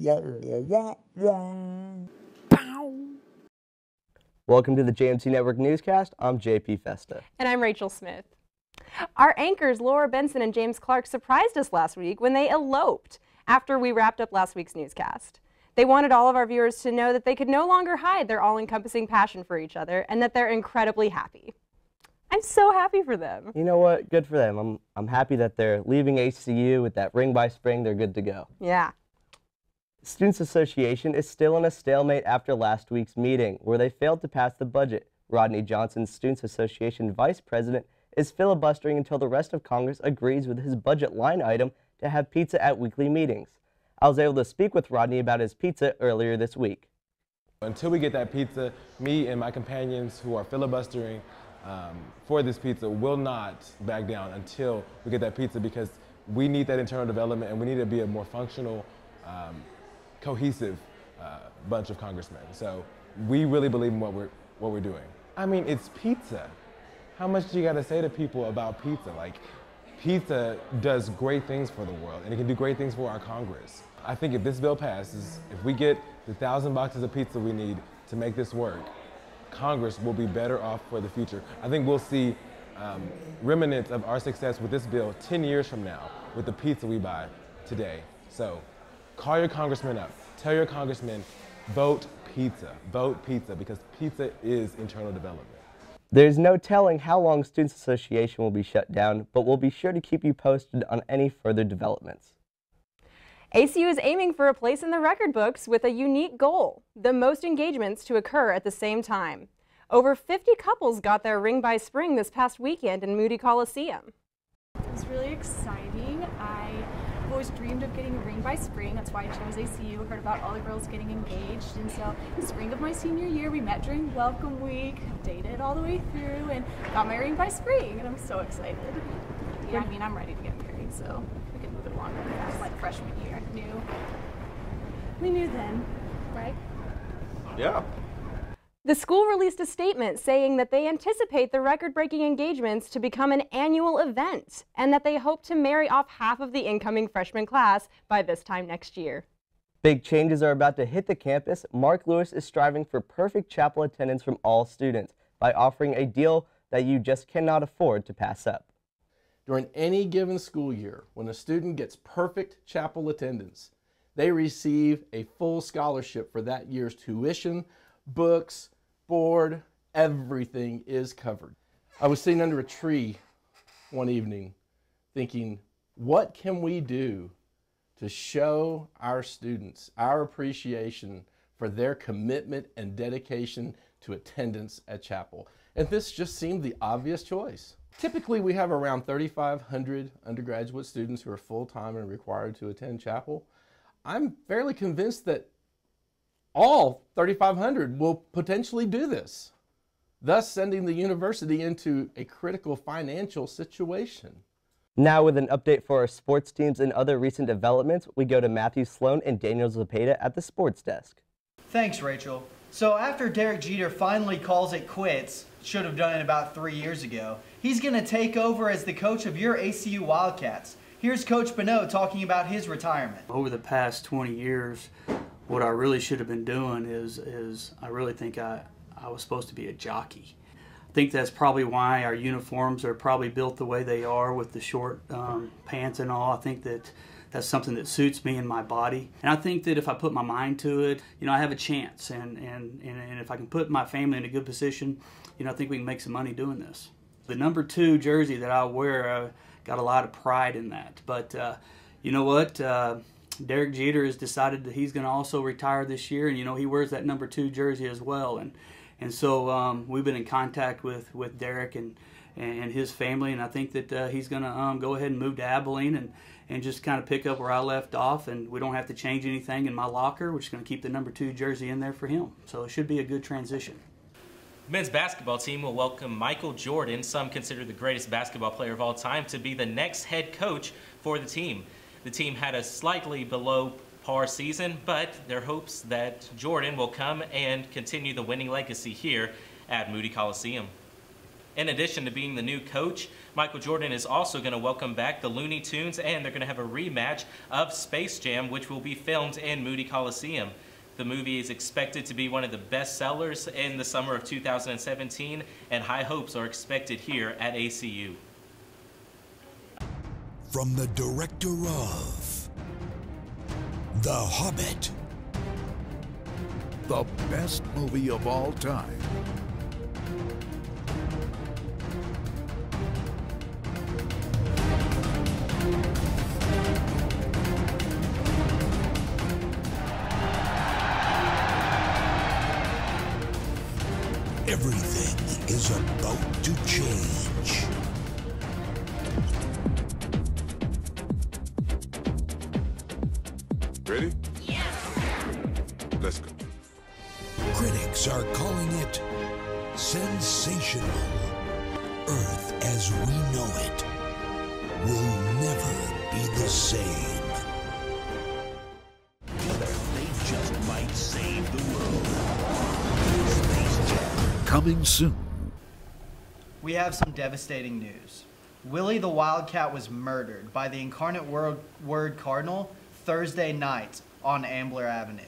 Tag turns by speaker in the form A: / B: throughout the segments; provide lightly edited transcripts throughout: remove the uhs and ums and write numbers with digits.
A: Welcome to the JMC Network Newscast. I'm JP Festa.
B: And I'm Rachel Smith. Our anchors Laura Benson and James Clark surprised us last week when they eloped after we wrapped up last week's newscast. They wanted all of our viewers to know that they could no longer hide their all-encompassing passion for each other and that they're incredibly happy. I'm so happy for them.
A: You know what? Good for them. I'm happy that they're leaving HCU with that ring by spring. They're good to go.
B: Yeah.
A: Students Association is still in a stalemate after last week's meeting, where they failed to pass the budget. Rodney Johnson, Students Association Vice President, is filibustering until the rest of Congress agrees with his budget line item to have pizza at weekly meetings. I was able to speak with Rodney about his pizza earlier this week.
C: Until we get that pizza, me and my companions who are filibustering for this pizza will not back down until we get that pizza, because we need that internal development and we need to be a more functional, cohesive bunch of congressmen. So we really believe in what we're doing. I mean, it's pizza. How much do you got to say to people about pizza? Like, pizza does great things for the world, and it can do great things for our Congress. I think if this bill passes, if we get the 1,000 boxes of pizza we need to make this work, Congress will be better off for the future. I think we'll see remnants of our success with this bill 10 years from now with the pizza we buy today. So call your congressman up. Tell your congressman, vote pizza, because pizza is internal development.
A: There's no telling how long Students Association will be shut down, but we'll be sure to keep you posted on any further developments.
B: ACU is aiming for a place in the record books with a unique goal: the most engagements to occur at the same time. Over 50 couples got their ring by spring this past weekend in Moody Coliseum.
D: It was really exciting. I've always dreamed of getting a ring by spring. That's why I chose ACU. Heard about all the girls getting engaged, and so in the spring of my senior year, we met during welcome week, dated all the way through, and got my ring by spring, and I'm so excited. Yeah, I mean, I'm ready to get married, so we can move it along really fast. Like freshman year, we knew then, right?
C: Yeah.
B: The school released a statement saying that they anticipate the record-breaking engagements to become an annual event and that they hope to marry off half of the incoming freshman class by this time next year.
A: Big changes are about to hit the campus. Mark Lewis is striving for perfect chapel attendance from all students by offering a deal that you just cannot afford to pass up.
E: During any given school year, when a student gets perfect chapel attendance, they receive a full scholarship for that year's tuition, books, board, everything is covered. I was sitting under a tree one evening thinking, what can we do to show our students our appreciation for their commitment and dedication to attendance at chapel? And this just seemed the obvious choice. Typically, we have around 3,500 undergraduate students who are full-time and required to attend chapel. I'm fairly convinced that all 3,500 will potentially do this, thus sending the university into a critical financial situation.
A: Now with an update for our sports teams and other recent developments, we go to Matthew Sloan and Daniel Zepeda at the sports desk.
F: Thanks, Rachel. So after Derek Jeter finally calls it quits, should have done it about 3 years ago, he's going to take over as the coach of your ACU Wildcats. Here's Coach Bonneau talking about his retirement.
G: Over the past 20 years, what I really should have been doing is I really think I was supposed to be a jockey. I think that's probably why our uniforms are probably built the way they are with the short pants and all. I think that's something that suits me and my body. And I think that if I put my mind to it, I have a chance. And if I can put my family in a good position, I think we can make some money doing this. The number 2 jersey that I wear, got a lot of pride in that. But you know what? Derek Jeter has decided that he's going to also retire this year, and he wears that number 2 jersey as well. And so we've been in contact with Derek and his family, and I think that he's going to go ahead and move to Abilene and just kind of pick up where I left off, and we don't have to change anything in my locker. We're just going to keep the number 2 jersey in there for him. So it should be a good transition.
H: The men's basketball team will welcome Michael Jordan, some consider the greatest basketball player of all time, to be the next head coach for the team. The team had a slightly below par season, but their hopes that Jordan will come and continue the winning legacy here at Moody Coliseum. In addition to being the new coach, Michael Jordan is also going to welcome back the Looney Tunes, and they're going to have a rematch of Space Jam, which will be filmed in Moody Coliseum. The movie is expected to be one of the best sellers in the summer of 2017, and high hopes are expected here at ACU.
I: From the director of The Hobbit,
J: the best movie of all time,
I: everything is about to change.
J: ready? Yes! Let's go.
I: Critics are calling it sensational. Earth as we know it will never be the same. They just might save the world. Space Jam.
J: Coming soon.
F: We have some devastating news. Willie the Wildcat was murdered by the Incarnate Word Cardinal Thursday night on Ambler Avenue.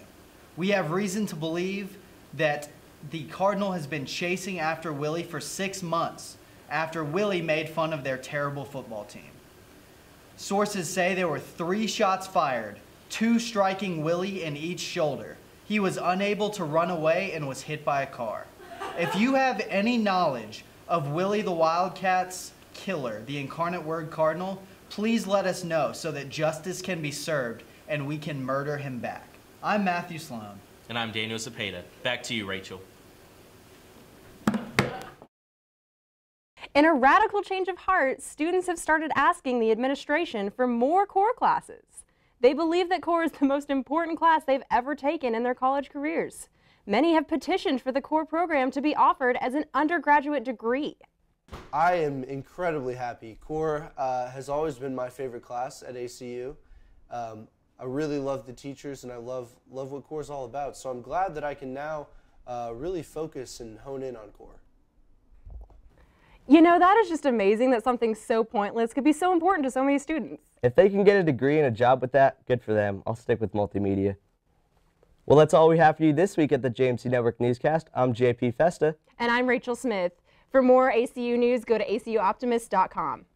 F: We have reason to believe that the Cardinal has been chasing after Willie for 6 months after Willie made fun of their terrible football team. Sources say there were 3 shots fired, 2 striking Willie in each shoulder. He was unable to run away and was hit by a car. If you have any knowledge of Willie the Wildcat's killer, the Incarnate Word Cardinal, please let us know so that justice can be served and we can murder him back. I'm Matthew Sloan.
H: And I'm Daniel Zepeda. Back to you, Rachel.
B: In a radical change of heart, students have started asking the administration for more core classes. They believe that core is the most important class they've ever taken in their college careers. Many have petitioned for the core program to be offered as an undergraduate degree.
K: I am incredibly happy. Core has always been my favorite class at ACU. I really love the teachers and I love what core is all about. So I'm glad that I can now really focus and hone in on core.
B: You know, that is just amazing that something so pointless could be so important to so many students.
A: If they can get a degree and a job with that, good for them. I'll stick with multimedia. Well, that's all we have for you this week at the JMC Network Newscast. I'm JP Festa.
B: And I'm Rachel Smith. For more ACU news, go to acuoptimist.com.